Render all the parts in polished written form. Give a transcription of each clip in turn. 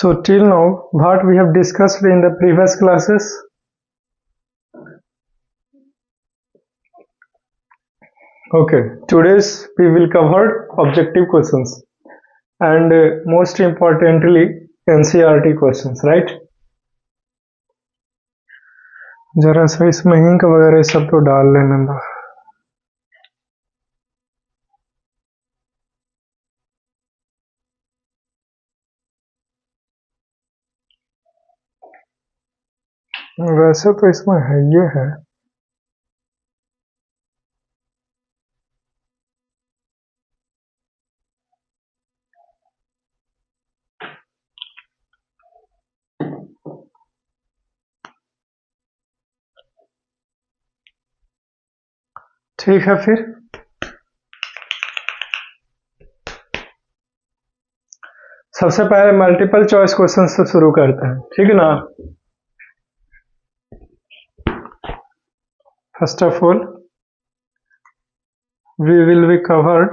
So till now, what we have discussed in the previous classes? Okay, today's we will cover objective questions and most importantly NCERT questions, right? जरा सा इसमें हिंक वगैरह सब तो डाल लेने दो। वैसे तो इसमें है ये है। ठीक है, फिर सबसे पहले मल्टीपल चॉइस क्वेश्चन से शुरू करते हैं, ठीक है ना। First of all we will be covered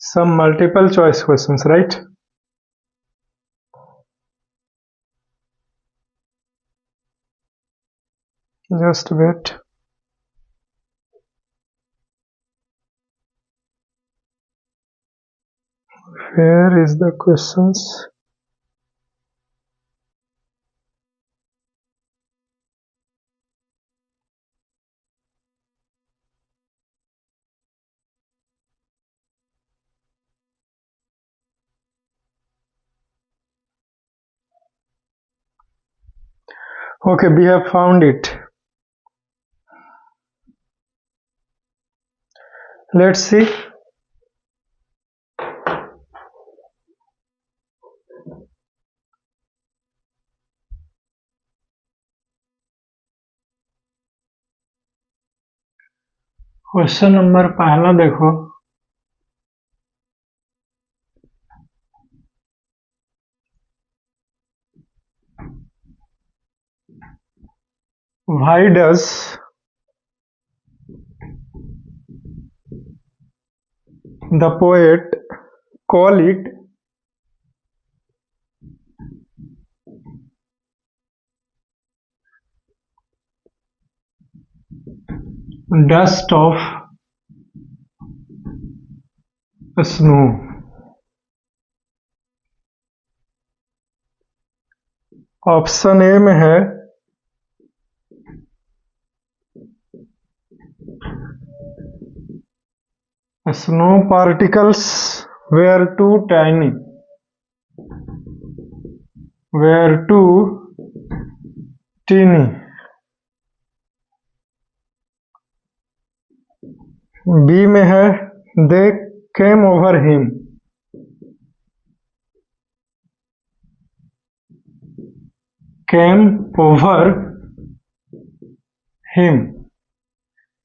some multiple choice questions, right? Just wait. Where is the questions? Okay, we have found it. Let's see. Question number पहला देखो। Why does the poet call it dust of snow? Option A में है snow particles were too tiny, B में है they came over him,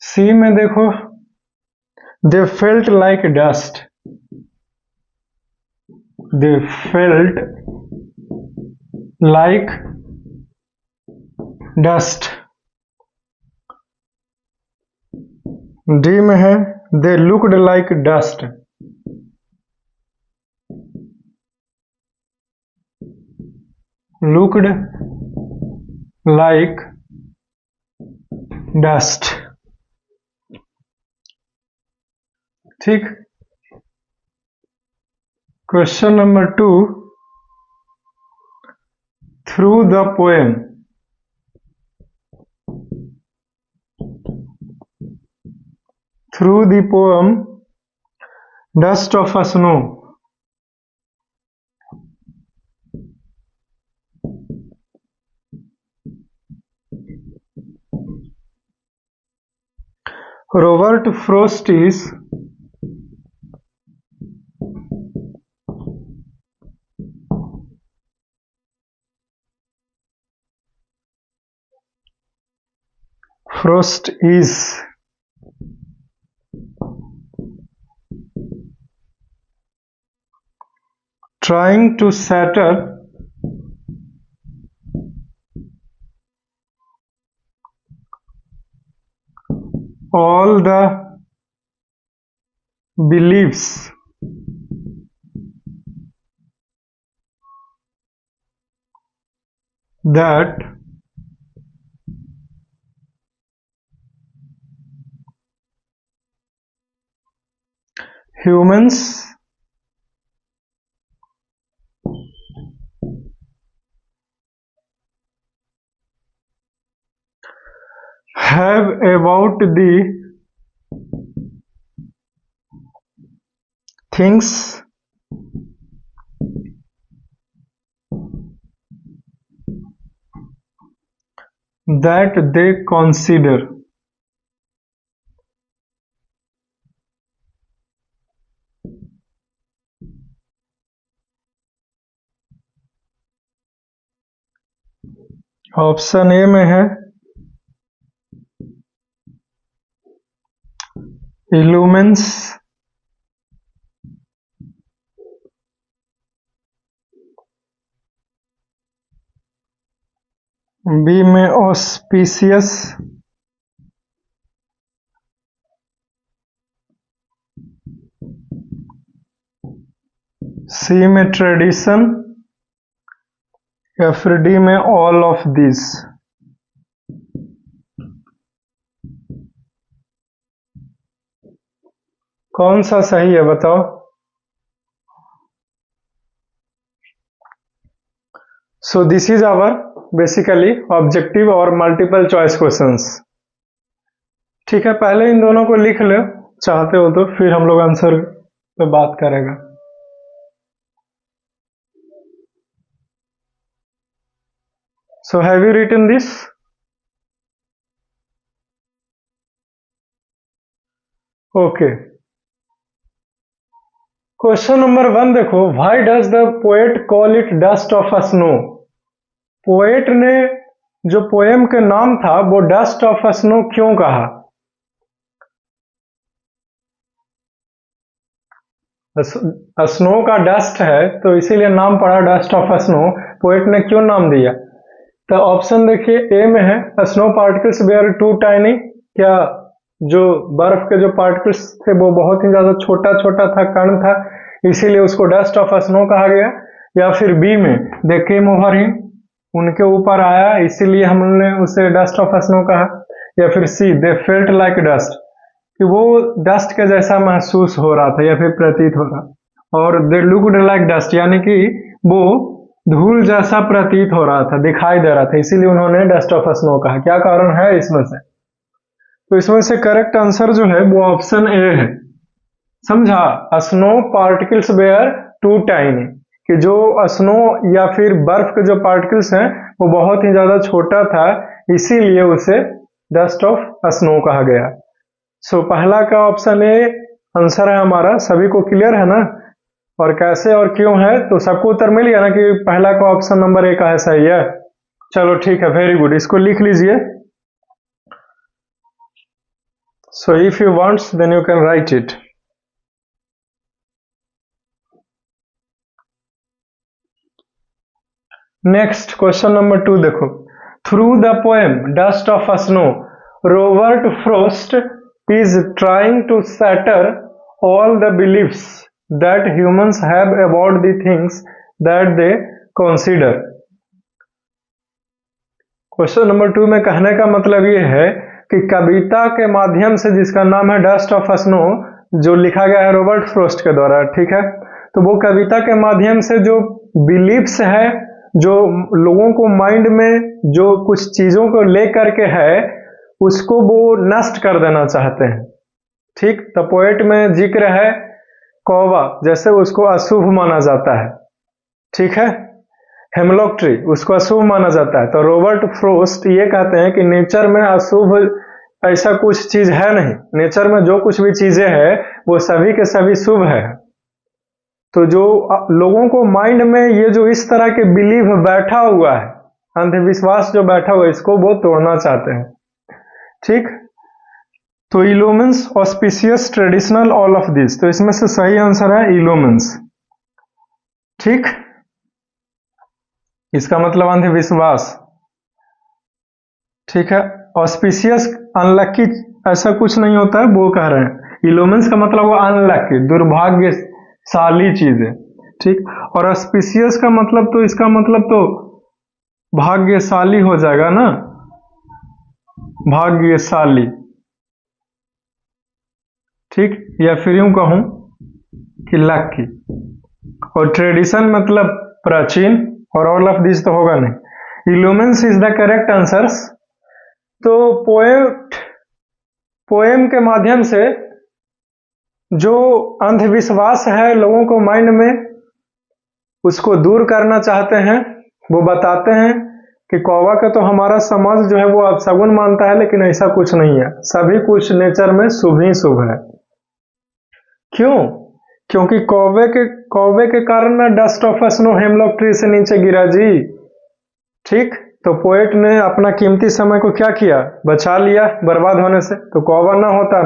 सी में देखो they felt like dust, D में है they looked like dust, ठीक। Question number 2, through the poem dust of a snow, Robert Frost is trying to shatter all the beliefs that humans have about the things that they consider option A में है illumines, B में auspicious, सी में tradition या फिर D में all of this. कौन सा सही है बताओ। So this is our basically objective और मल्टीपल चॉइस क्वेश्चंस। ठीक है, पहले इन दोनों को लिख लो चाहते हो तो, फिर हम लोग आंसर पे बात करेंगे। So have you written this? Okay. Question number 1 देखो, why does the poet call it dust of a snow? Poet ने जो पोएम के नाम था वो डस्ट ऑफ अ स्नो क्यों कहा? स्नो का डस्ट है तो इसीलिए नाम पड़ा dust of a snow. Poet ने क्यों नाम दिया? तो ऑप्शन देखिए, ए में है snow particles were too tiny. क्या जो बर्फ के जो पार्टिकल्स थे वो बहुत ही ज्यादा छोटा छोटा था, कण था, इसीलिए उसको डस्ट ऑफ अ स्नो कहा गया। या फिर बी में दे केम ओवर हिम, उनके ऊपर आया इसीलिए हमने उसे डस्ट ऑफ अ स्नो कहा। या फिर सी दे फेल्ट लाइक डस्ट, कि वो डस्ट के जैसा महसूस हो रहा था या फिर प्रतीत हो रहा। और दे लुक्ड लाइक डस्ट, यानी कि वो धूल जैसा प्रतीत हो रहा था, दिखाई दे रहा था, इसीलिए उन्होंने डस्ट ऑफ स्नो कहा। क्या कारण है इसमें से? तो इसमें से करेक्ट आंसर जो है वो ऑप्शन ए है। समझा? Snow particles were too tiny, कि जो स्नो या फिर बर्फ के जो पार्टिकल्स हैं वो बहुत ही ज्यादा छोटा था, इसीलिए उसे डस्ट ऑफ स्नो कहा गया। सो पहला का ऑप्शन ए आंसर है हमारा। सभी को क्लियर है ना? और कैसे और क्यों है, तो सबको उत्तर मिल गया ना कि पहला का ऑप्शन नंबर ए का है सही है। चलो ठीक है, वेरी गुड, इसको लिख लीजिए। So if you wants then you can write it. Next question number 2 देखो, through the poem dust of a snow Robert Frost is trying to shatter all the beliefs that humans have about the things that they consider। Question number 2 में कहने का मतलब ये है कि कविता के माध्यम से, जिसका नाम है डस्ट ऑफ स्नो, जो लिखा गया है रॉबर्ट फ्रॉस्ट के द्वारा, ठीक है, तो वो कविता के माध्यम से जो बिलीफ्स है, जो लोगों को माइंड में जो कुछ चीजों को लेकर के है, उसको वो नष्ट कर देना चाहते हैं। ठीक, तो पोएट में जिक्र है कौवा, जैसे उसको अशुभ माना जाता है, ठीक है, हेमलॉक ट्री उसको अशुभ माना जाता है। तो रॉबर्ट फ्रॉस्ट ये कहते हैं कि नेचर में अशुभ ऐसा कुछ चीज है नहीं, नेचर में जो कुछ भी चीजें हैं वो सभी के सभी शुभ है। तो जो लोगों को माइंड में ये जो इस तरह के बिलीव बैठा हुआ है, अंधविश्वास जो बैठा हुआ है, इसको वो तोड़ना चाहते हैं। ठीक, तो illumines, auspicious, traditional, all of this, तो इसमें से सही आंसर है इल्यूमिन्स। ठीक, इसका मतलब अंधविश्वास। ठीक है, ऑस्पिशियस अनलकी ऐसा कुछ नहीं होता है, वो कह रहे हैं। इल्यूमिन्स का मतलब वो अनलकी, दुर्भाग्यशाली चीज है। ठीक, और ऑस्पिशियस का मतलब, तो इसका मतलब तो भाग्यशाली हो जाएगा ना, भाग्यशाली, ठीक। या फिर यूं कहूं कि लकी। और ट्रेडिशन मतलब प्राचीन, और ऑल ऑफ दिस तो होगा नहीं। Illumines is the correct answers. तो पोएम के माध्यम से जो अंधविश्वास है लोगों को माइंड में, उसको दूर करना चाहते हैं। वो बताते हैं कि कौवा का तो हमारा समाज जो है वो अपशगुन मानता है, लेकिन ऐसा कुछ नहीं है, सभी कुछ नेचर में शुभ ही शुभ है। क्यों? क्योंकि कौवे के कारण ना dust of snow hemlock tree से नीचे गिरा जी, ठीक। तो पोएट ने अपना कीमती समय को क्या किया, बचा लिया बर्बाद होने से। तो कौवा ना होता,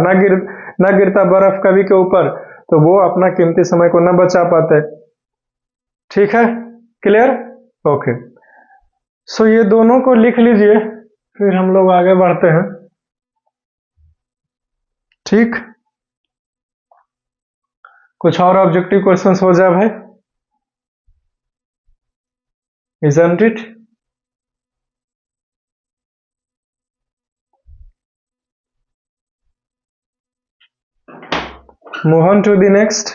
ना गिरता बर्फ कवि के ऊपर, तो वो अपना कीमती समय को न बचा पाते। ठीक है, क्लियर, ओके। सो ये दोनों को लिख लीजिए, फिर हम लोग आगे बढ़ते हैं, ठीक। कुछ और ऑब्जेक्टिव क्वेश्चंस हो जाए भाई, isn't it? Move on to the next.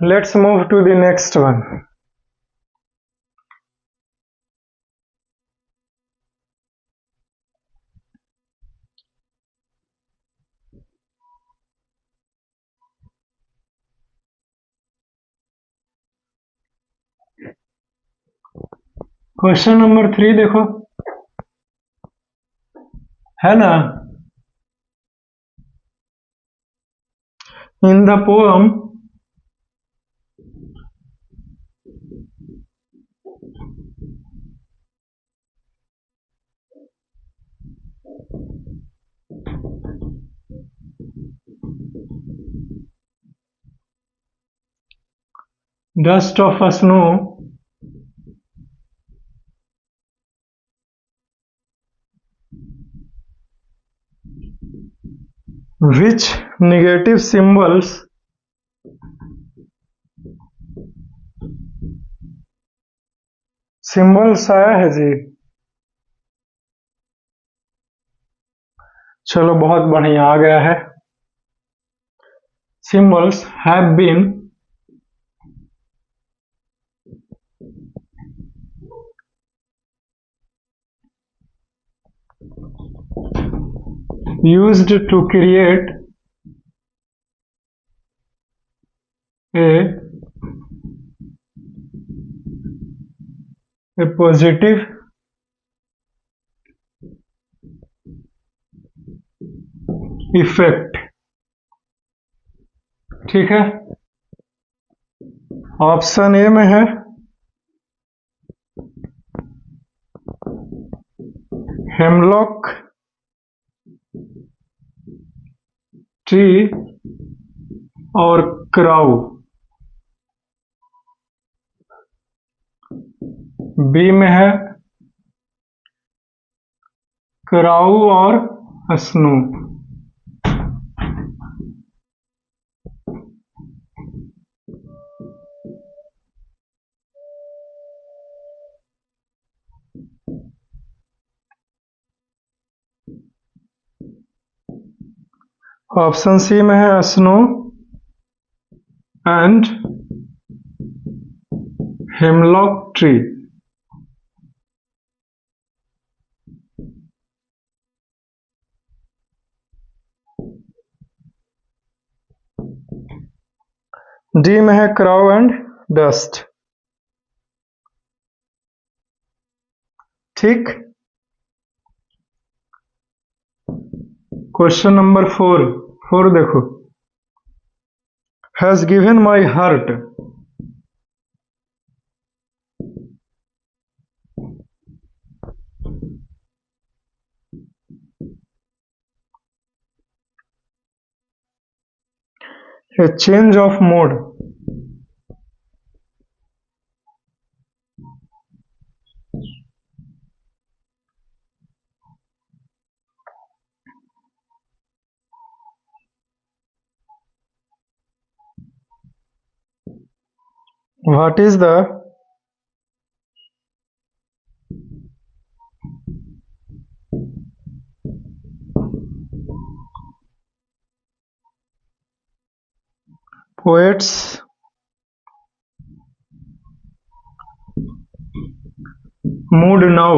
Let's move to the next one. Question number 3 देखो, है ना। In the poem Dust of Snow, which negative symbols आया है जी। चलो बहुत बढ़िया आ गया है। Symbols have been used to create a positive effect, ठीक है। ऑप्शन ए में है हेमलॉक ट्री और क्राउ, बी में है क्राउ और स्नो। ऑप्शन सी में है snow and hemlock tree. D में है क्राउ एंड डस्ट। ठीक। क्वेश्चन नंबर 4 देखो, has given my heart. A change of mood. What is the poet's mood now?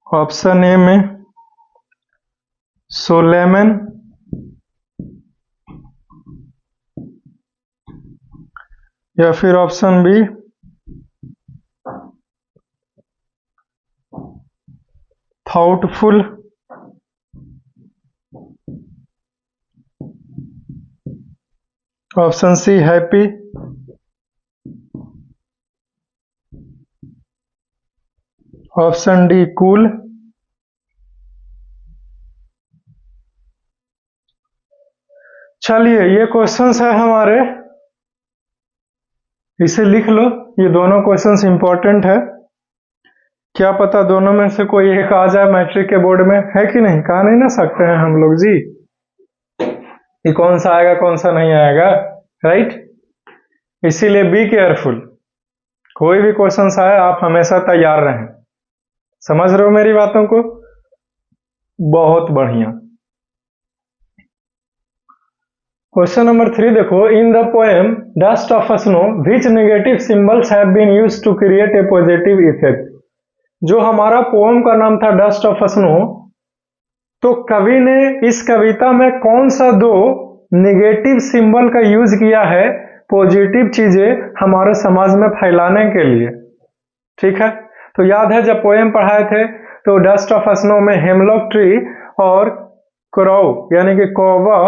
Option A में सोलेमन, या फिर option B thoughtful, option C happy, option D cool. चलिए ये questions है हमारे, इसे लिख लो। ये दोनों क्वेश्चंस इंपॉर्टेंट है, क्या पता दोनों में से कोई एक आ जाए मैट्रिक के बोर्ड में, है कि नहीं? कहा नहीं ना सकते हैं हम लोग जी कि कौन सा आएगा कौन सा नहीं आएगा, राइट? इसीलिए बी केयरफुल, कोई भी क्वेश्चन आए आप हमेशा तैयार रहें। समझ रहे हो मेरी बातों को? बहुत बढ़िया। क्वेश्चन नंबर 3 देखो, in the poem dust of snow which negative symbols have been used to create a positive effect. जो हमारा पोएम का नाम था डस्ट ऑफ स्नो, तो कवि ने इस कविता में कौन सा दो नेगेटिव सिंबल का यूज किया है पॉजिटिव चीजें हमारे समाज में फैलाने के लिए? ठीक है, तो याद है जब पोएम पढ़ाए थे तो डस्ट ऑफ स्नो में हेमलॉक ट्री और क्राउ यानी कि कौवा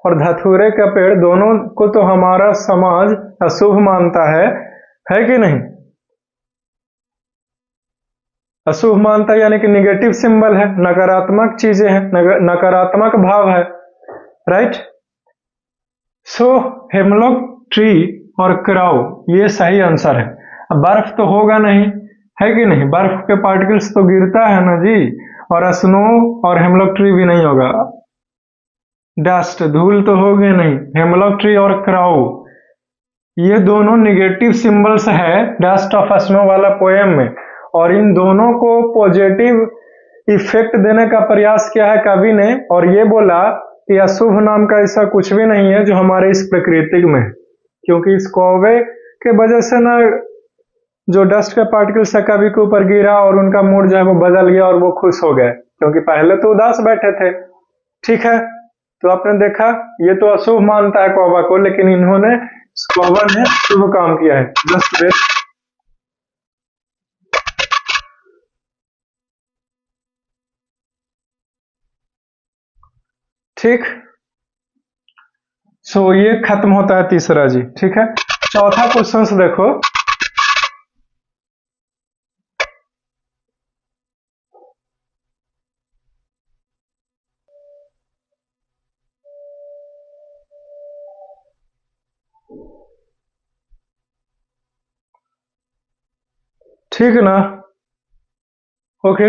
और धतूरे का पेड़ दोनों को तो हमारा समाज अशुभ मानता है कि नहीं? अशुभ मानता है यानी कि नेगेटिव सिंबल है, नकारात्मक चीजें हैं, नकारात्मक भाव है, राइट? सो हेमलॉक ट्री और क्राउ ये सही आंसर है। अब बर्फ तो होगा नहीं, है कि नहीं? बर्फ के पार्टिकल्स तो गिरता है ना जी, और स्नो और हेमलॉक ट्री भी नहीं होगा। डस्ट धूल तो होगे नहीं। हेमलॉक ट्री और क्राउ ये दोनों नेगेटिव सिंबल्स है डस्ट ऑफ स्नो वाला पोएम में, और इन दोनों को पॉजिटिव इफेक्ट देने का प्रयास किया है कवि ने, और ये बोला कि अशुभ नाम का ऐसा कुछ भी नहीं है जो हमारे इस प्रकृति में है, क्योंकि इस कौवे के वजह से ना जो डस्ट के पार्टिकल्स है कवि के ऊपर गिरा और उनका मूड जो है वो बदल गया और वो खुश हो गए, क्योंकि पहले तो उदास बैठे थे। ठीक है, तो आपने देखा ये तो अशुभ मानता है कौवा को, लेकिन इन्होंने कौवा ने शुभ काम किया है। जस्ट वेट, ठीक। सो ये खत्म होता है तीसरा जी। ठीक है, चौथा क्वेश्चन देखो, ठीक है ना? ओके,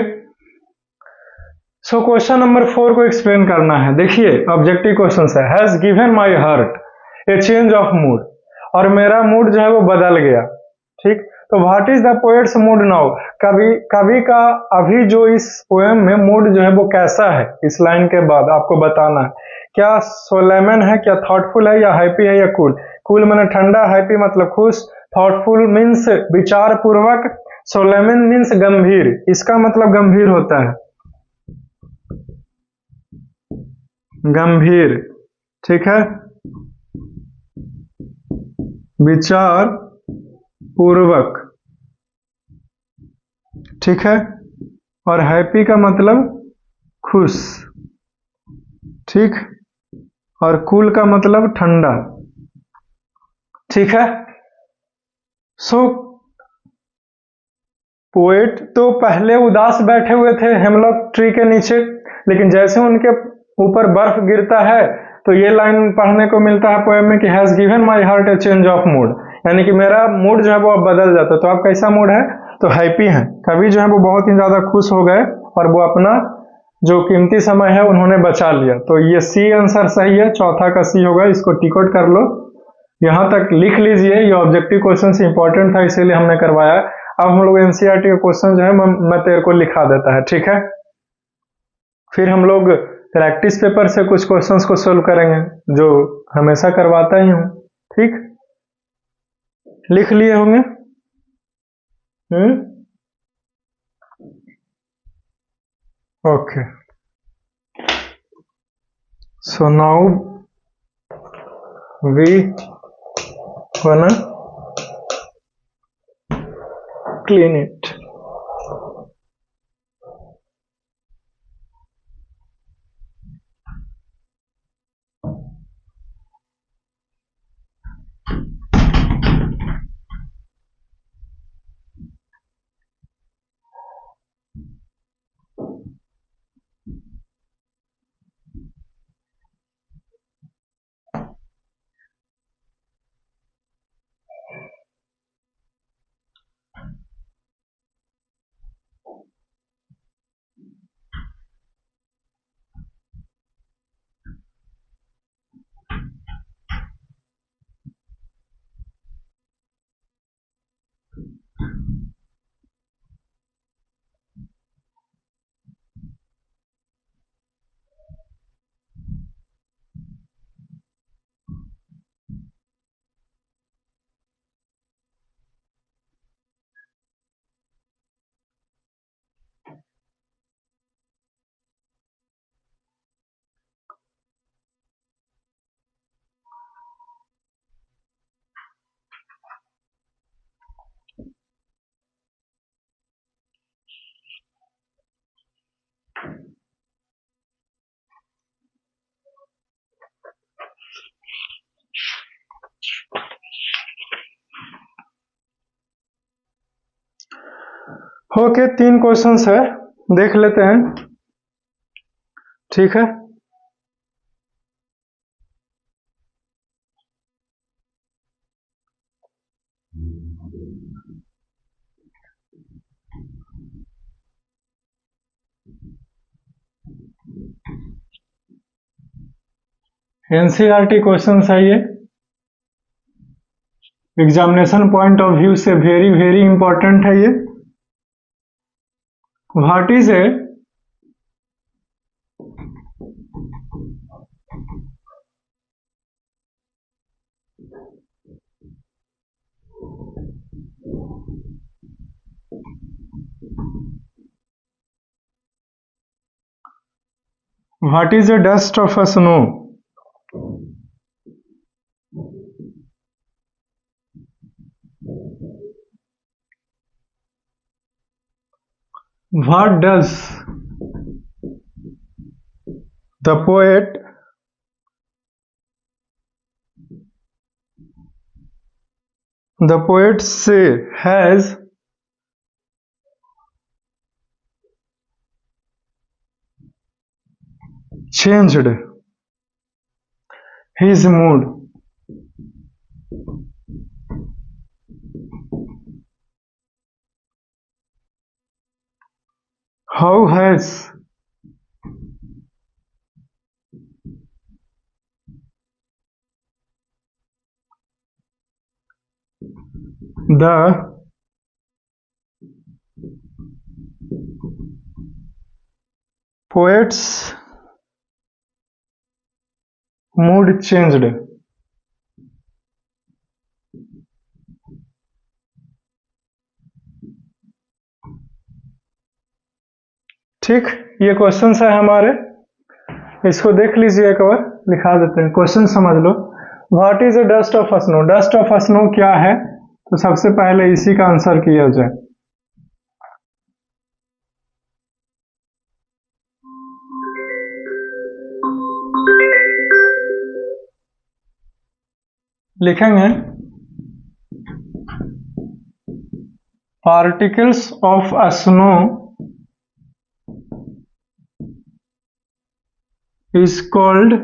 सो क्वेश्चन नंबर 4 को एक्सप्लेन करना है। देखिए ऑब्जेक्टिव क्वेश्चन है, has given my heart A change of mood, और मेरा मूड जो है वो बदल गया। ठीक, तो what is the poets mood now, कवि का अभी जो इस पोएम में मूड जो है वो कैसा है, इस लाइन के बाद आपको बताना है। क्या सोलेमन है, क्या थॉटफुल है, या हैप्पी है, या कूल। कूल माने ठंडा, हैप्पी मतलब खुश, थॉटफुल मीन्स विचार पूर्वक, सोलेमन मीन्स गंभीर, इसका मतलब गंभीर होता है, गंभीर, ठीक है, विचार पूर्वक, ठीक है। और हैप्पी का मतलब खुश, ठीक। और कूल का मतलब ठंडा, ठीक है। सो पोएट तो पहले उदास बैठे हुए थे हेमलॉक ट्री के नीचे, लेकिन जैसे उनके ऊपर बर्फ गिरता है तो ये लाइन पढ़ने को मिलता है पोएम में कि has given my heart A change of mood, यानी कि मेरा मूड जो है वो अब बदल जाता है। तो आप कैसा मूड है, तो हैप्पी है। कवि जो है वो बहुत ही ज्यादा खुश हो गए और वो अपना जो कीमती समय है उन्होंने बचा लिया। तो ये सी आंसर सही है, चौथा का सी होगा, इसको टिक आउट कर लो, यहां तक लिख लीजिए। ये ऑब्जेक्टिव क्वेश्चन से इंपॉर्टेंट था इसीलिए हमने करवाया। अब हम लोग एनसीईआरटी का क्वेश्चन जो है मैं तेरे को लिखा देता है, ठीक है। फिर हम लोग प्रैक्टिस पेपर से कुछ क्वेश्चंस को सोल्व करेंगे जो हमेशा करवाता ही हूं, ठीक। लिख लिए होंगे। Okay, so now we gonna clean it. Okay, 3 questions है, देख लेते हैं, ठीक है। एनसीईआरटी क्वेश्चन है ये, एग्जामिनेशन पॉइंट ऑफ व्यू से वेरी वेरी इंपॉर्टेंट है ये। What is a what is a dust of a snow. What does the poet say has changed his mood? How has the poets mood changed. ठीक, ये question है हमारे, इसको देख लीजिए एक बार, लिखा देते हैं। क्वेश्चन समझ लो। What is a dust of snow? Dust of snow क्या है? तो सबसे पहले इसी का आंसर किया जाए। लिखेंगे particles of snow is called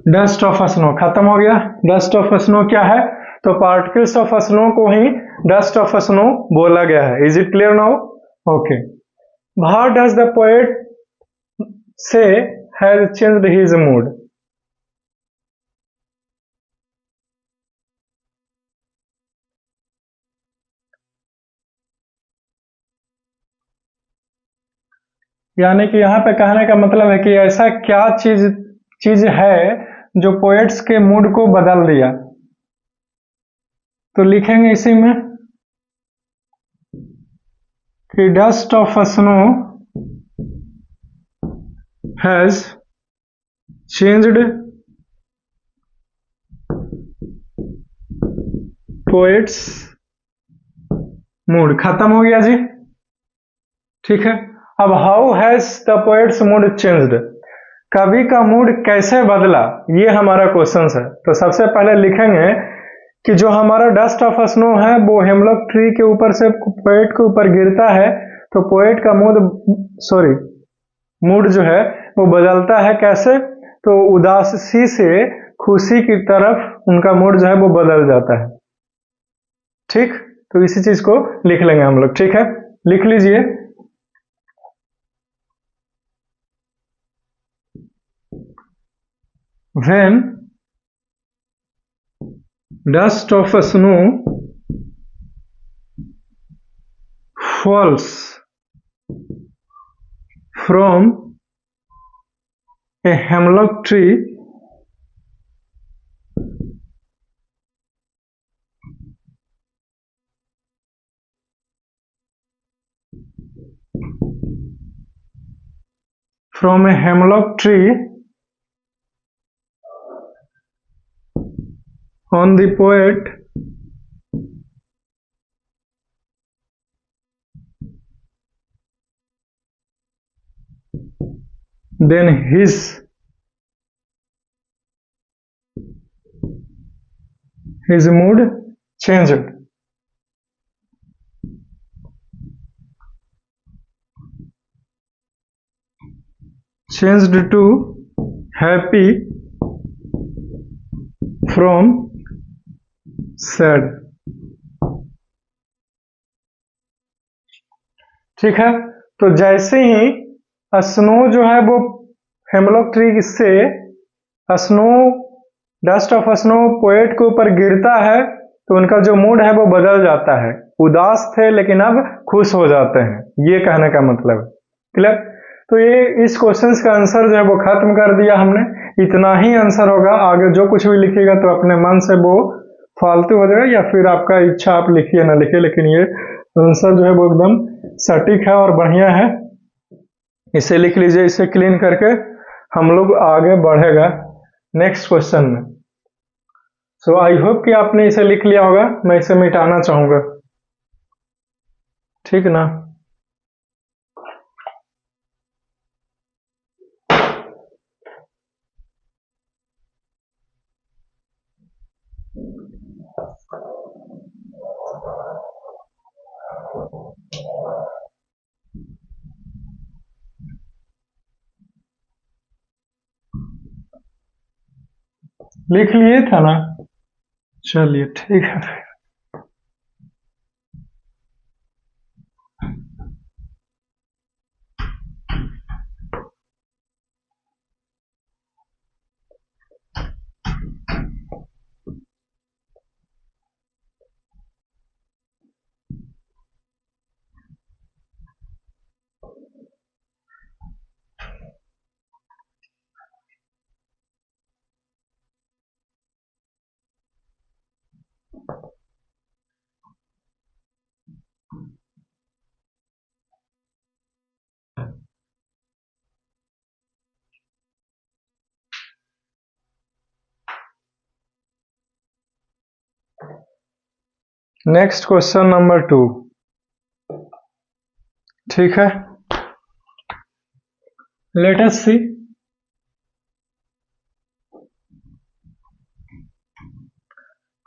dust of snow. खत्म हो गया। डस्ट ऑफ स्नो क्या है? तो पार्टिकल्स ऑफ स्नो को ही डस्ट ऑफ स्नो बोला गया है। Is it clear now? Okay. How does the poet से हैज चेंज्ड हिज मूड? यानी कि यहाँ पे कहने का मतलब है कि ऐसा क्या चीज है जो पोएट्स के मूड को बदल दिया। तो लिखेंगे इसी में कि dust of snow has changed poets mood. खत्म हो गया जी। ठीक है। अब how has the poets mood changed? कवि का मूड कैसे बदला, ये हमारा क्वेश्चन है। तो सबसे पहले लिखेंगे कि जो हमारा डस्ट ऑफ स्नो है वो हेमलॉक ट्री के ऊपर से पोएट के ऊपर गिरता है, तो पोएट का मूड जो है वो बदलता है। कैसे? तो उदासी से खुशी की तरफ उनका मूड जो है वो बदल जाता है। ठीक, तो इसी चीज को लिख लेंगे हम लोग। ठीक है, लिख लीजिए। When dust of snow falls from a hemlock tree, from a hemlock tree on the poet, then his mood changed. Changed to happy from sad. ठीक है। तो जैसे ही स्नो जो है वो हेमलॉक ट्री से snow dust of snow poet के ऊपर गिरता है, तो उनका जो मूड है वो बदल जाता है। उदास थे लेकिन अब खुश हो जाते हैं, ये कहने का मतलब। क्लियर? तो ये इस क्वेश्चन का आंसर जो है वो खत्म कर दिया हमने। इतना ही आंसर होगा। आगे जो कुछ भी लिखिएगा तो अपने मन से वो फालतू हो जाएगा, या फिर आपका इच्छा, आप लिखिए ना लिखिए, लेकिन ये आंसर जो है वो एकदम सटीक है और बढ़िया है। इसे लिख लीजिए। इसे क्लीन करके हम लोग आगे बढ़ेगा नेक्स्ट क्वेश्चन में। सो आई होप कि आपने इसे लिख लिया होगा। मैं इसे मिटाना चाहूंगा। ठीक ना? लिख लिए था ना? चलिए ठीक है। नेक्स्ट क्वेश्चन नंबर 2, ठीक है, let us see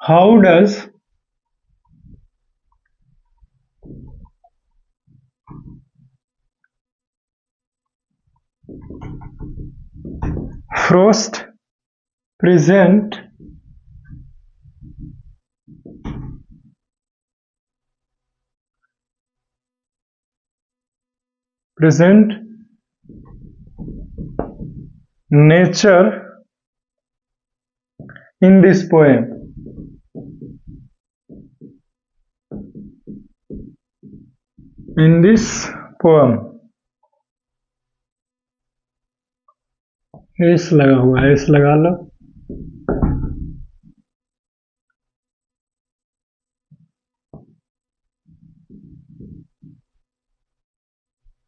how does Frost present nature in this poem. In this poem. S लगा हुआ है, एस लगा लो।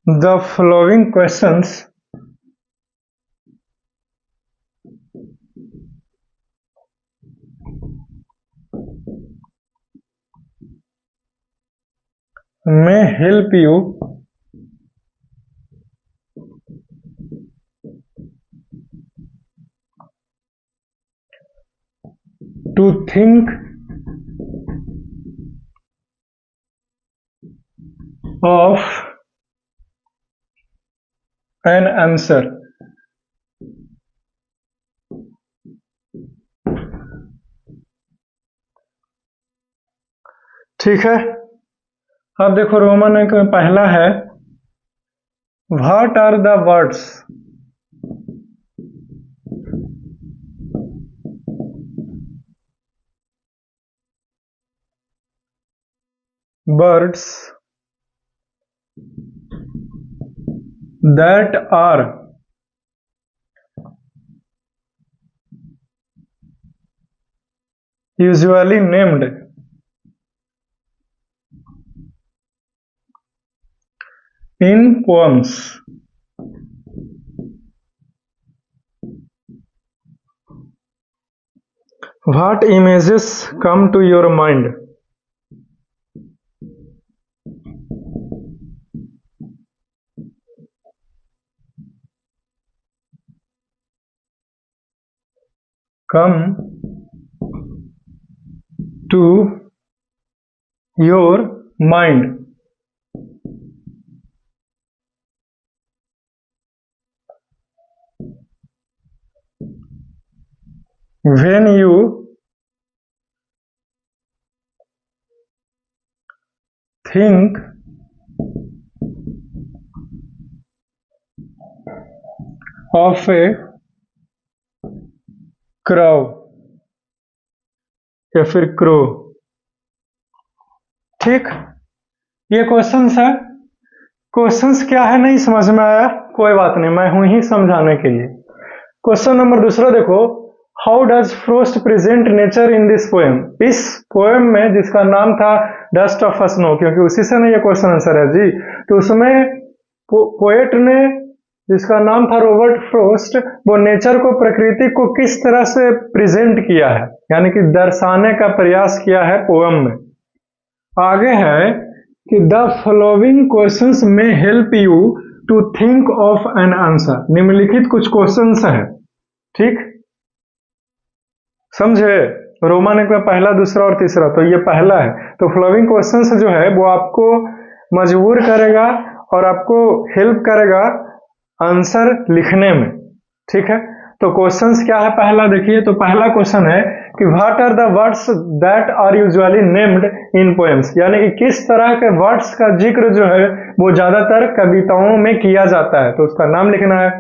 The following questions may help you to think of an answer. ठीक है, अब देखो रोमन एक पहला है, what are the words birds that are usually named in poems. What images come to your mind? Come to your mind. When you think of a crow या फिर crow. ठीक, ये क्वेश्चंस है। क्वेश्चंस क्या है नहीं समझ में आया, कोई बात नहीं, मैं हूं ही समझाने के लिए। क्वेश्चन नंबर दूसरा देखो, how does frost present nature in this poem. इस पोएम में जिसका नाम था डस्ट ऑफ स्नो, क्योंकि उसी से ना ये क्वेश्चन आंसर है जी, तो उसमें पोएट ने जिसका नाम था रॉबर्ट फ्रोस्ट, वो नेचर को, प्रकृति को किस तरह से प्रेजेंट किया है, यानी कि दर्शाने का प्रयास किया है पोएम में। आगे है कि द फॉलोइंग क्वेश्चंस में help you to think of an answer. निम्नलिखित कुछ क्वेश्चंस हैं, ठीक, समझे, रोमन एक में पहला, दूसरा और तीसरा, तो ये पहला है। तो फॉलोइंग क्वेश्चंस जो है वो आपको मजबूर करेगा और आपको हेल्प करेगा आंसर लिखने में, ठीक है। तो क्वेश्चंस क्या है, पहला देखिए, तो पहला क्वेश्चन है कि what are the words that are usually named in poems, यानी कि किस तरह के वर्ड्स का जिक्र जो है वो ज्यादातर कविताओं में किया जाता है, तो उसका नाम लिखना है।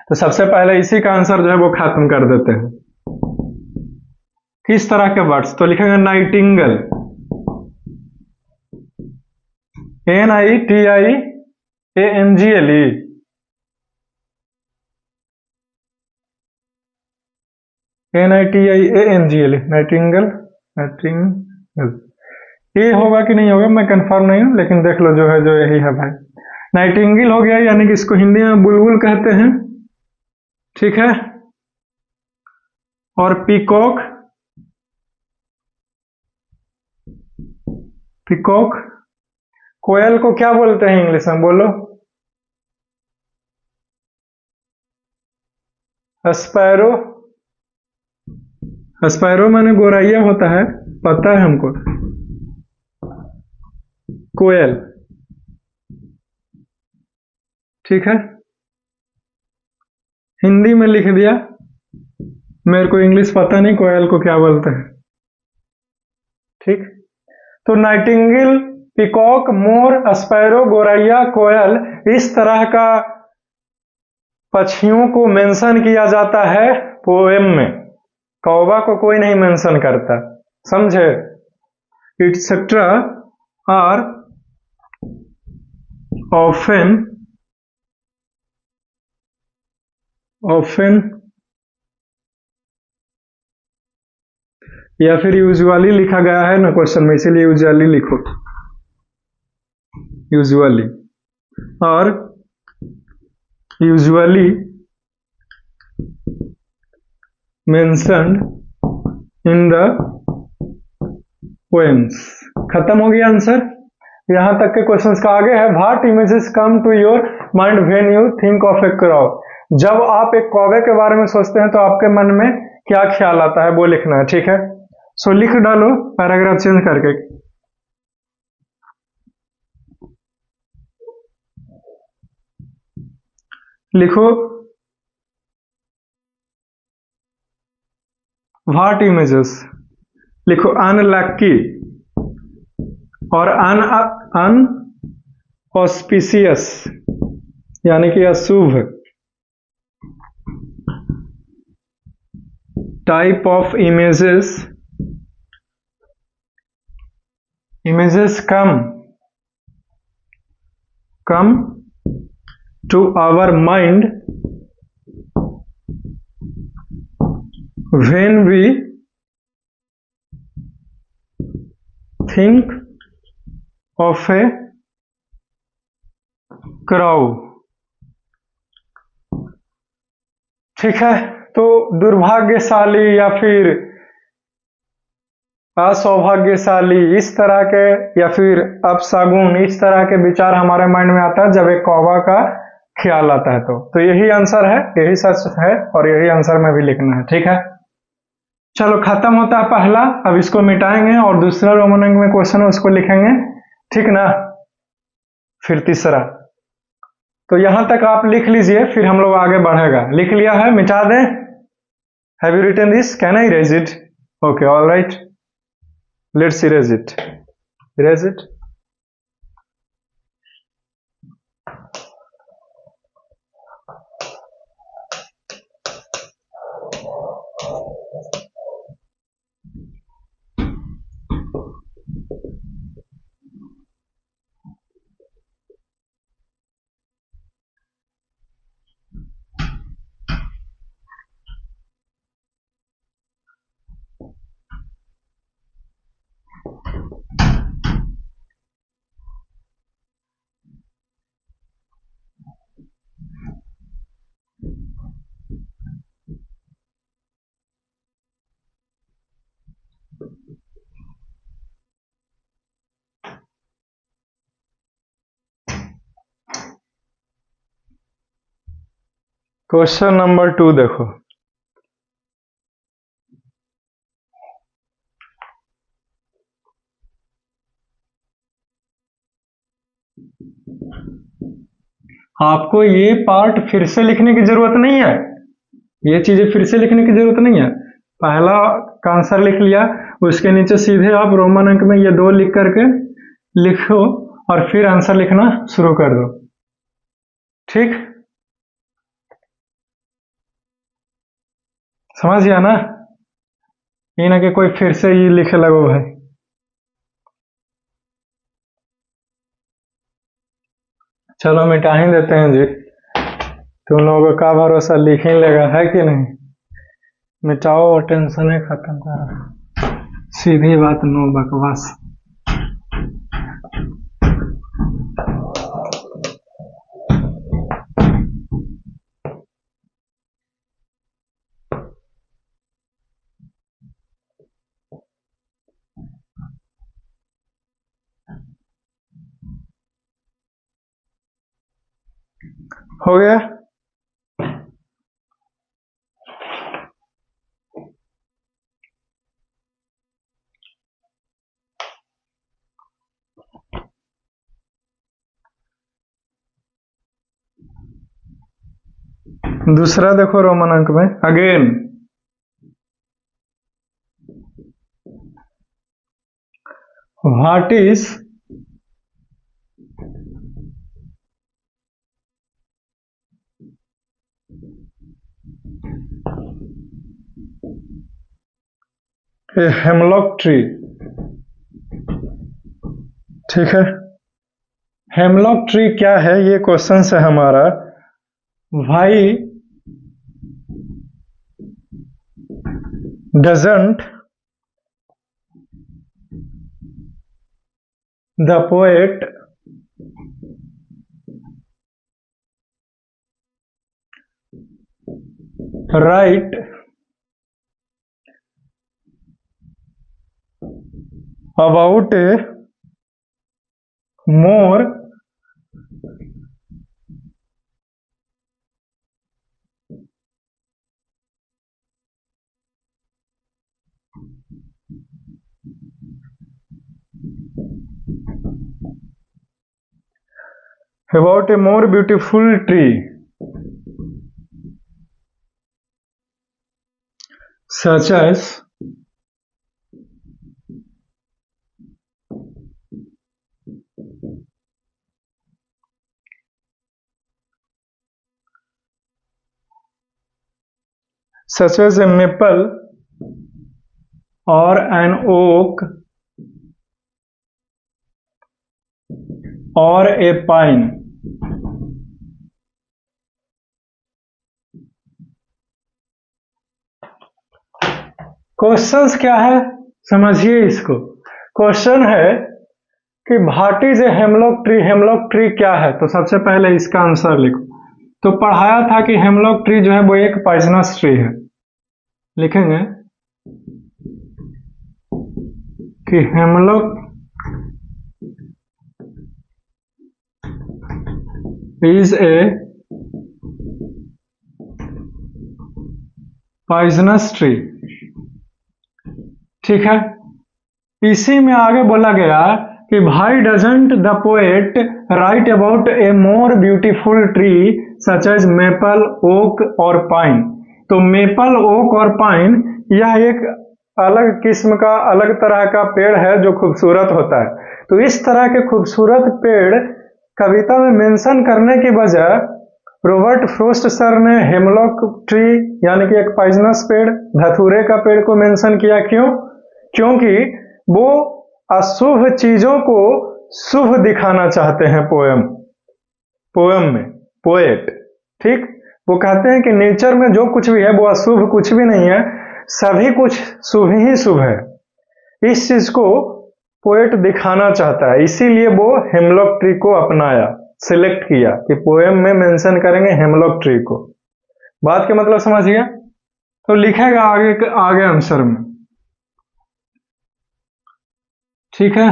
तो सबसे पहले इसी का आंसर जो है वो खत्म कर देते हैं। किस तरह के वर्ड्स, तो लिखेंगे Nightingale, NITIANGLE, NITIANGLE, Nightingale, Nightingale. ये होगा कि नहीं होगा मैं कंफर्म नहीं हूं, लेकिन देख लो जो है जो यही है भाई, नाइटिंगल हो गया, यानी कि इसको हिंदी में बुलबुल कहते हैं, ठीक है। और पीकॉक पिकॉक। कोयल को क्या बोलते हैं इंग्लिश में, बोलो? स्पैरो। स्पैरो माने गोरैया होता है, पता है हमको। कोयल, ठीक है, हिंदी में लिख दिया। मेरे को इंग्लिश पता नहीं कोयल को क्या बोलते हैं, ठीक। तो नाइटिंगेल, पिकॉक, मोर, स्पैरो, गोरैया, कोयल, इस तरह का पक्षियों को मेंशन किया जाता है पोएम में। कौवा को कोई नहीं मेंशन करता, समझे? इटसेट्रा आर ऑफन या फिर यूजुअली लिखा गया है ना क्वेश्चन में, इसीलिए यूजुअली लिखो, यूजुअली। और usually mentioned in the poems. खत्म हो गया आंसर। यहां तक के क्वेश्चंस का आगे है, what images come to your mind when you think of a crow. जब आप एक कौवे के बारे में सोचते हैं तो आपके मन में क्या ख्याल आता है वो लिखना है, ठीक है। सो लिख डालो पैराग्राफ चेंज करके। लिखो व्हाट इमेजेस, लिखो अनलक्की और अनऑस्पिशियस यानी कि अशुभ type of images come to our mind when we think of a crow, ठीक है। तो दुर्भाग्यशाली या फिर असौभाग्यशाली इस तरह के या फिर अपशगुन इस तरह के विचार हमारे माइंड में आता है जब एक कौवा का ख्याल आता है। तो यही आंसर है, यही सच है और यही आंसर में भी लिखना है, ठीक है। चलो खत्म होता है पहला, अब इसको मिटाएंगे और दूसरा रोमन अंक में क्वेश्चन है उसको लिखेंगे, ठीक ना। फिर तीसरा, तो यहां तक आप लिख लीजिए, फिर हम लोग आगे बढ़ेगा। लिख लिया है, मिटा दें? Have you written this? Can I erase it? Okay, all right, let's erase it. Erase it. Question number 2 देखो, आपको ये पार्ट फिर से लिखने की जरूरत नहीं है, ये चीजें फिर से लिखने की जरूरत नहीं है। पहला का आंसर लिख लिया, उसके नीचे सीधे आप रोमन अंक में ये 2 लिख करके लिखो और फिर आंसर लिखना शुरू कर दो, ठीक। समझ गया ना? ये ना कि कोई फिर से ये लिखे लगो भाई। चलो मिटा ही देते हैं जी, तुम लोगों का भरोसा लिख ही लेगा, है कि नहीं। मिटाओ और टेंशन है खत्म करो, सीधी बात, नो बकवास। हो गया। दूसरा देखो रोमन अंक में, again what is a hemlock tree. ठीक है, हेमलॉक ट्री क्या है, ये क्वेश्चन है हमारा। भाई doesn't the poet write about a more beautiful tree such as a maple or an oak or a pine। Questions क्या है समझिए इसको। क्वेश्चन है कि what is a hemlock tree. Hemlock tree क्या है, तो सबसे पहले इसका आंसर लिखो। तो पढ़ाया था कि हेमलॉक ट्री जो है वो एक पॉइजनस ट्री है। लिखेंगे कि hemlock is a poisonous tree. ठीक है, इसी में आगे बोला गया कि भाई doesn't the poet write about a more beautiful tree such as maple, oak और पाइन। तो मेपल, ओक और पाइन यह एक अलग किस्म का, अलग तरह का पेड़ है जो खूबसूरत होता है। तो इस तरह के खूबसूरत पेड़ कविता में मेंशन करने की वजह रॉबर्ट फ्रोस्ट सर ने हेमलॉक ट्री यानी कि एक पॉइजनस पेड़, धतूरे का पेड़ को मेंशन किया। क्यों? क्योंकि वो अशुभ चीजों को शुभ दिखाना चाहते हैं पोएम में पोएट। ठीक, वो कहते हैं कि नेचर में जो कुछ भी है वो अशुभ कुछ भी नहीं है, सभी कुछ शुभ ही शुभ है। इस चीज को पोएट दिखाना चाहता है, इसीलिए वो हेमलॉक ट्री को अपनाया, सिलेक्ट किया कि पोएम में मेंशन करेंगे हेमलॉक ट्री को। बात के मतलब समझ गया? तो लिखेगा आगे आंसर में। ठीक है,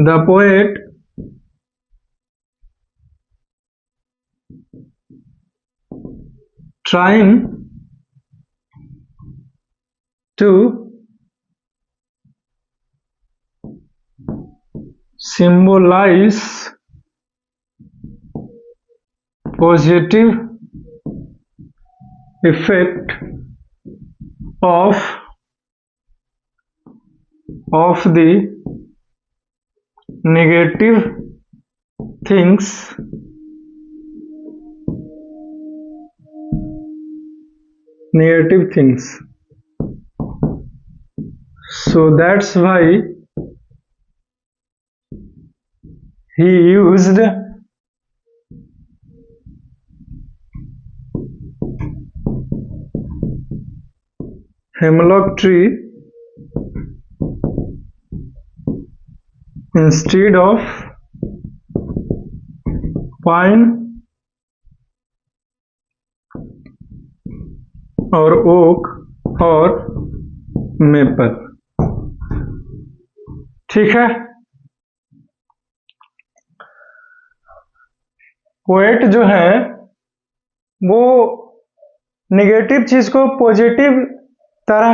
the poet trying to symbolize positive effect of the negative things so that's why he used hemlock tree instead of pine और ओक और मेपल। ठीक है, पोएट जो है वो निगेटिव चीज को पॉजिटिव तरह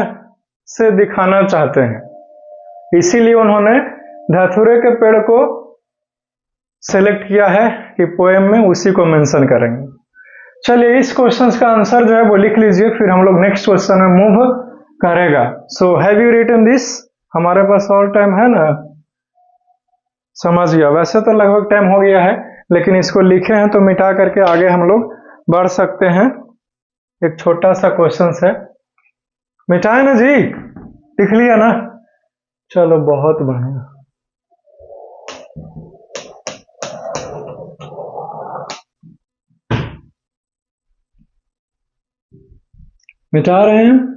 से दिखाना चाहते हैं, इसीलिए उन्होंने धतूरे के पेड़ को सेलेक्ट किया है कि पोएम में उसी को मेंशन करेंगे। चलिए इस क्वेश्चन का आंसर जो है वो लिख लीजिए, फिर हम लोग नेक्स्ट क्वेश्चन में मूव करेगा। So have you written this? हमारे पास और टाइम है ना? समझ गया। वैसे तो लगभग टाइम हो गया है, लेकिन इसको लिखे हैं तो मिटा करके आगे हम लोग बढ़ सकते हैं। एक छोटा सा क्वेश्चन है, मिटाए ना जी? लिख लिया ना? चलो बहुत बढ़िया। मिटा रहे हैं?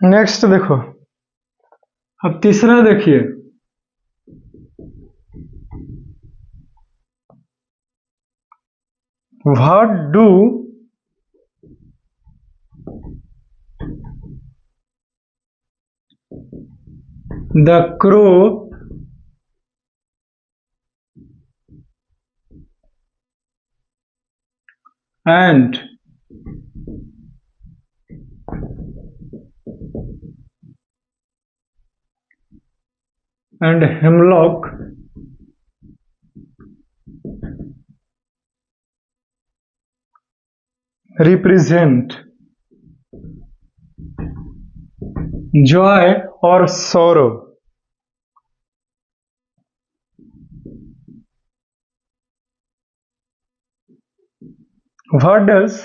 नेक्स्ट देखो, अब तीसरा देखिए, what do the crow and hemlock represent Joy और sorrow? What does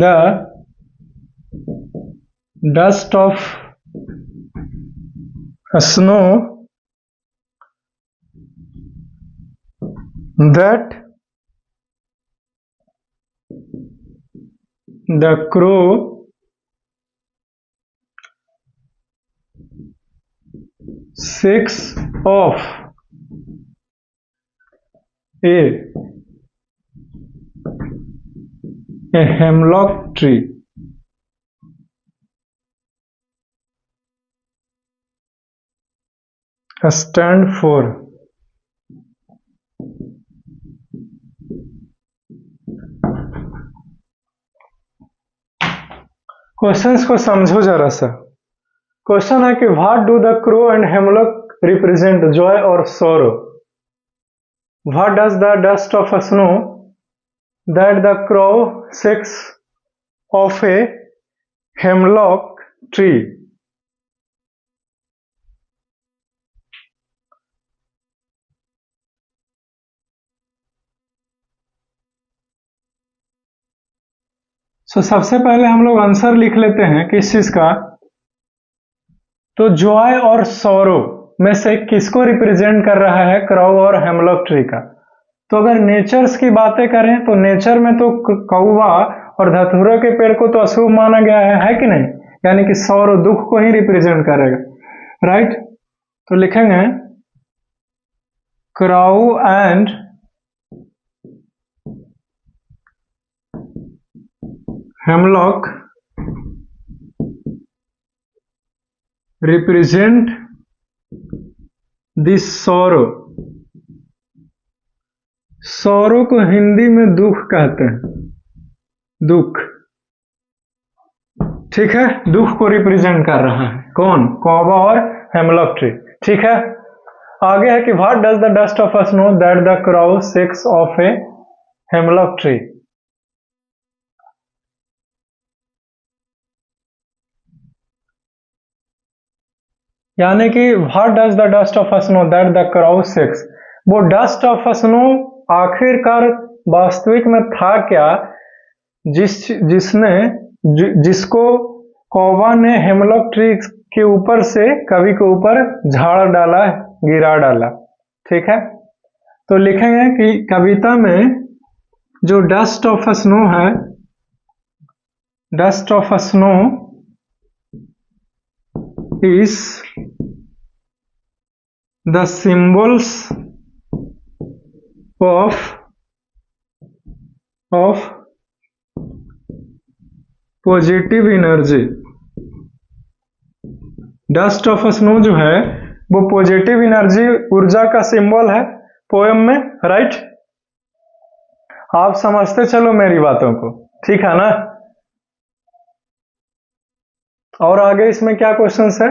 the dust of snow that the crow shakes off a hemlock tree? Stand for questions को समझो जरा सा। क्वेश्चन है कि what do the crow and hemlock represent Joy और सोरो? What does the dust of snow that the crow shakes off a hemlock tree? सबसे पहले हम लोग आंसर लिख लेते हैं किस चीज का। तो जॉय और सौरो में से किसको रिप्रेजेंट कर रहा है? क्रो और हेमलॉक ट्री का। तो अगर नेचर्स की बातें करें तो नेचर में तो कौवा और धतूरे के पेड़ को तो अशुभ माना गया है कि नहीं? यानी कि सौरो दुख को ही रिप्रेजेंट करेगा, राइट? तो लिखेंगे crow and hemlock represent this sorrow. Sorrow को हिंदी में दुख कहते हैं, दुख। ठीक है, दुख को रिप्रेजेंट कर रहा है कौन, कौवा और हेमलॉक ट्री। ठीक है, आगे है कि what does the dust of a snow that the crow shakes of a hemlock tree. यानी कि what does the dust of a snow that the crow shakes, वो डस्ट ऑफ अ स्नो आखिरकार वास्तविक में था क्या, जिसको कौवा ने हेमलॉक ट्री के ऊपर से कवि के ऊपर झाड़ डाला, गिरा डाला। ठीक है, तो लिखेंगे कि कविता में जो डस्ट ऑफ अ स्नो है, dust of a snow is the symbols of positive energy. Dust of snow जो है वो पॉजिटिव एनर्जी, ऊर्जा का सिंबल है पोएम में, राइट। आप समझते चलो मेरी बातों को, ठीक है ना। और आगे इसमें क्या क्वेश्चंस है,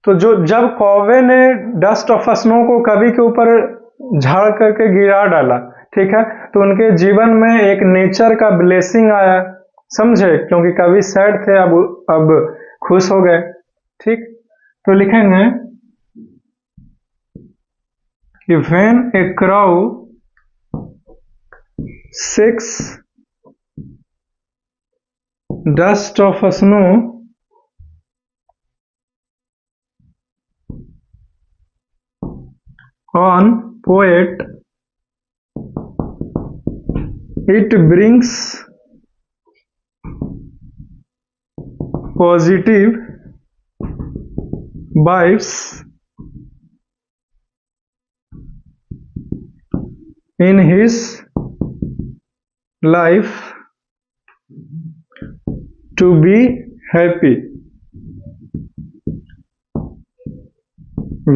तो जब कौवे ने डस्ट ऑफ स्नो को कवि के ऊपर झाड़ करके गिरा डाला, ठीक है, तो उनके जीवन में एक नेचर का ब्लेसिंग आया, समझे, क्योंकि कवि सैड थे, अब खुश हो गए। ठीक, तो लिखेंगे कि when a crow shakes dust of snow on poet, it brings positive vibes in his life to be happy,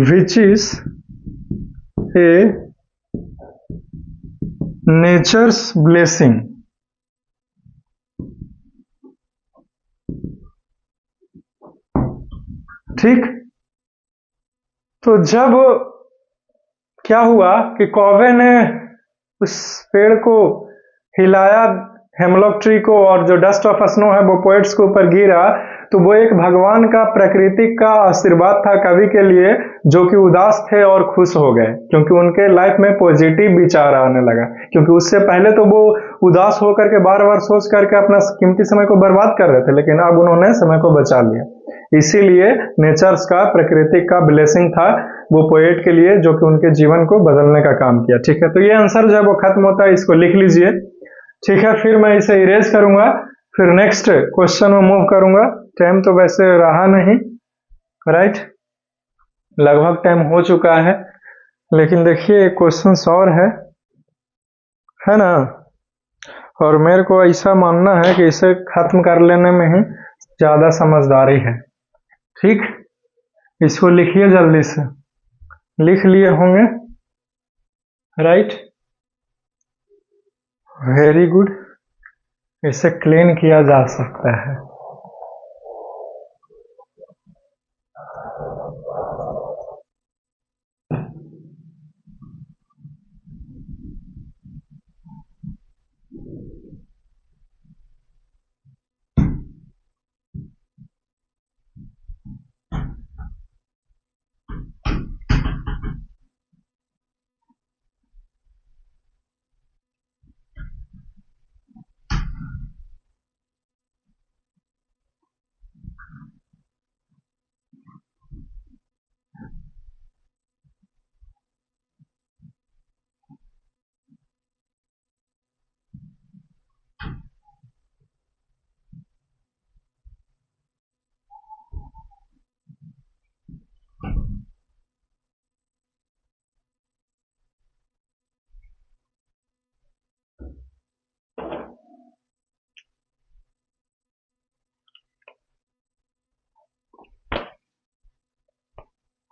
which is a nature's blessing। ठीक, तो जब क्या हुआ कि कौवे ने उस पेड़ को हिलाया, हेमलॉक ट्री को, और जो डस्ट ऑफ स्नो है वो पोएट्स के ऊपर गिरा, तो वो एक भगवान का, प्रकृति का आशीर्वाद था कवि के लिए, जो कि उदास थे और खुश हो गए, क्योंकि उनके लाइफ में पॉजिटिव विचार आने लगा। क्योंकि उससे पहले तो वो उदास होकर के बार बार सोच करके अपना कीमती समय को बर्बाद कर रहे थे, लेकिन अब उन्होंने समय को बचा लिया। इसीलिए नेचर्स का, प्रकृति का ब्लेसिंग था वो पोएट के लिए, जो कि उनके जीवन को बदलने का काम किया। ठीक है, तो ये आंसर जब वो खत्म होता है इसको लिख लीजिए। ठीक है, फिर मैं इसे इरेज करूंगा, फिर नेक्स्ट क्वेश्चन में मूव करूंगा। टाइम तो वैसे रहा नहीं, राइट, लगभग टाइम हो चुका है, लेकिन देखिए क्वेश्चन और है ना, और मेरे को ऐसा मानना है कि इसे खत्म कर लेने में ही ज्यादा समझदारी है। ठीक, इसको लिखिए जल्दी से, लिख लिए होंगे, राइट, वेरी गुड, इसे क्लीन किया जा सकता है।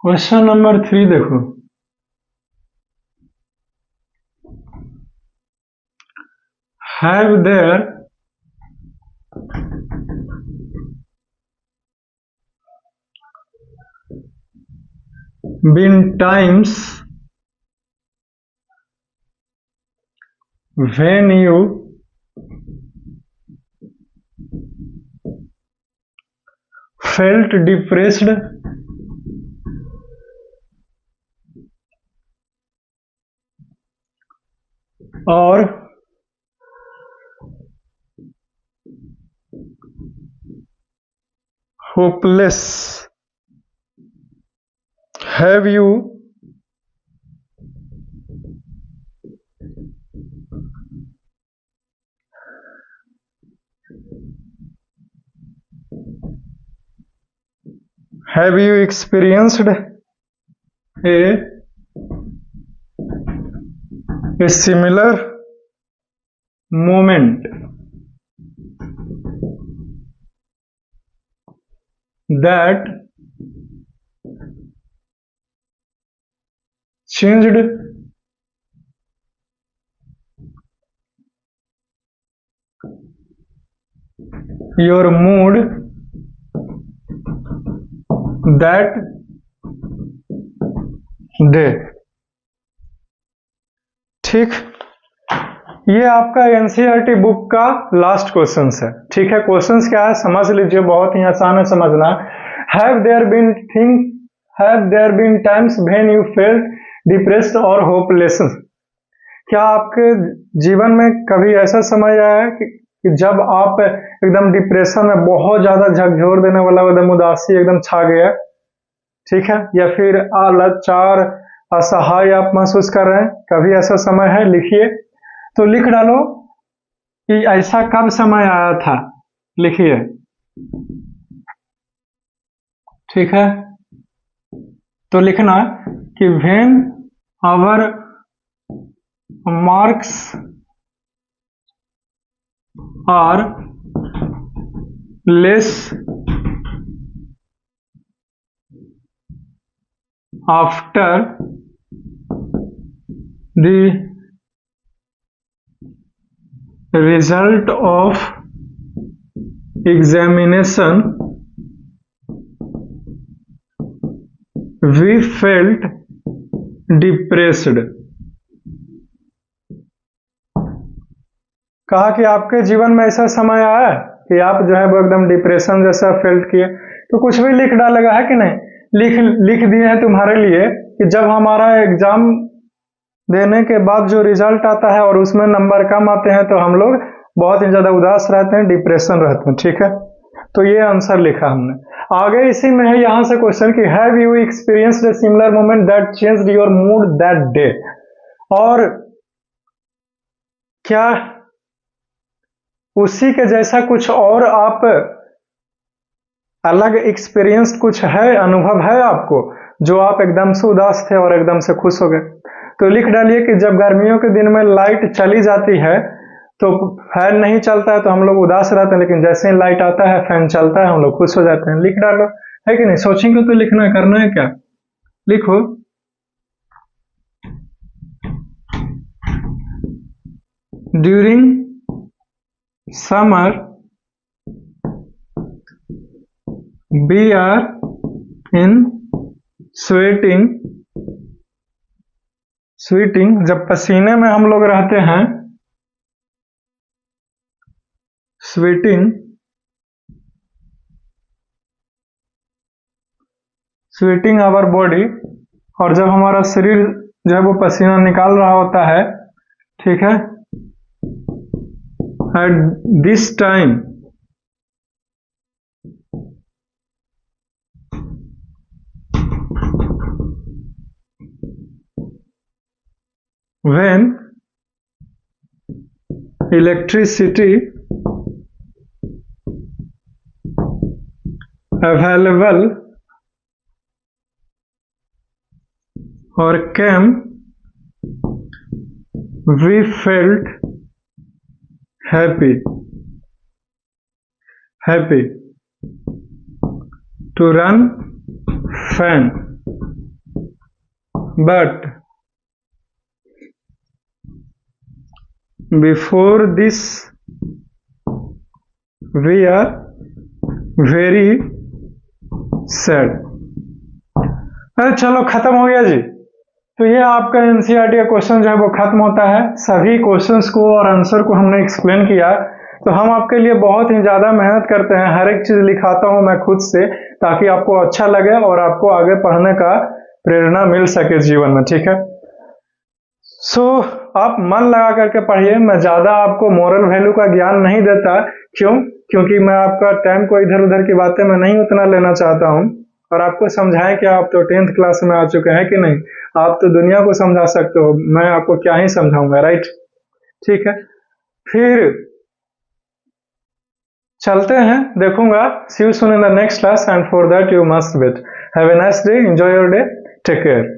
क्वेश्चन नंबर 3 देखो, have there been times when you felt depressed or hopeless. Have you experienced a similar moment that changed your mood that day? ठीक, ये आपका एनसीईआरटी बुक का लास्ट क्वेश्चन है। ठीक है, क्वेश्चंस क्या है समझ लीजिए, बहुत ही आसान है समझना। Have there been times when you felt depressed और होपलेस? क्या आपके जीवन में कभी ऐसा समय आया है कि जब आप एकदम डिप्रेशन में, बहुत ज्यादा झकझोर देने वाला एकदम उदासी एकदम छा गया? ठीक है, या फिर लाचार असहाय आप महसूस कर रहे हैं? कभी ऐसा समय है? लिखिए, तो लिख डालो कि ऐसा कब समय आया था, लिखिए। ठीक है, तो लिखना कि when our marks are less after the result of examination, we felt depressed। कहा कि आपके जीवन में ऐसा समय आया कि आप जो है वो एकदम डिप्रेशन जैसा फेल्ट किए, तो कुछ भी लिख डालेगा, है कि नहीं? लिख दिए हैं तुम्हारे लिए कि जब हमारा एग्जाम देने के बाद जो रिजल्ट आता है और उसमें नंबर कम आते हैं तो हम लोग बहुत ही ज्यादा उदास रहते हैं, डिप्रेशन रहते हैं। ठीक है, तो ये आंसर लिखा हमने। आगे इसी में है यहां से क्वेश्चन कि have you experienced a similar moment that changed your mood that day? और क्या उसी के जैसा कुछ और आप अलग एक्सपीरियंस कुछ है, अनुभव है आपको, जो आप एकदम से उदास थे और एकदम से खुश हो गए? तो लिख डालिए कि जब गर्मियों के दिन में लाइट चली जाती है तो फैन नहीं चलता है तो हम लोग उदास रहते हैं, लेकिन जैसे ही लाइट आता है, फैन चलता है, हम लोग खुश हो जाते हैं। लिख डालो, है कि नहीं? सोचेंगे तो लिखना, करना है क्या? लिखो। During summer we are in sweating, जब पसीने में हम लोग रहते हैं, स्वेटिंग आवर बॉडी, और जब हमारा शरीर जो है वो पसीना निकाल रहा होता है, ठीक है, at this time when electricity available or came, we felt happy to run fan, but before this we are very sad। अरे चलो खत्म हो गया जी। तो ये आपका एनसीईआरटी का क्वेश्चन जो है वो खत्म होता है। सभी क्वेश्चंस को और आंसर को हमने एक्सप्लेन किया। तो हम आपके लिए बहुत ही ज्यादा मेहनत करते हैं, हर एक चीज लिखाता हूं मैं खुद से, ताकि आपको अच्छा लगे और आपको आगे पढ़ने का प्रेरणा मिल सके जीवन में, ठीक है। आप मन लगा करके पढ़िए। मैं ज्यादा आपको मोरल वैल्यू का ज्ञान नहीं देता। क्यों? क्योंकि मैं आपका टाइम को इधर उधर की बातें मैं नहीं उतना लेना चाहता हूं। और आपको समझाएं कि आप तो 10th क्लास में आ चुके हैं कि नहीं, आप तो दुनिया को समझा सकते हो, मैं आपको क्या ही समझाऊंगा, राइट। ठीक है, फिर चलते हैं, देखूंगा। See you soon in the next class and for that you must wait. Have a nice day, enjoy your day, take care.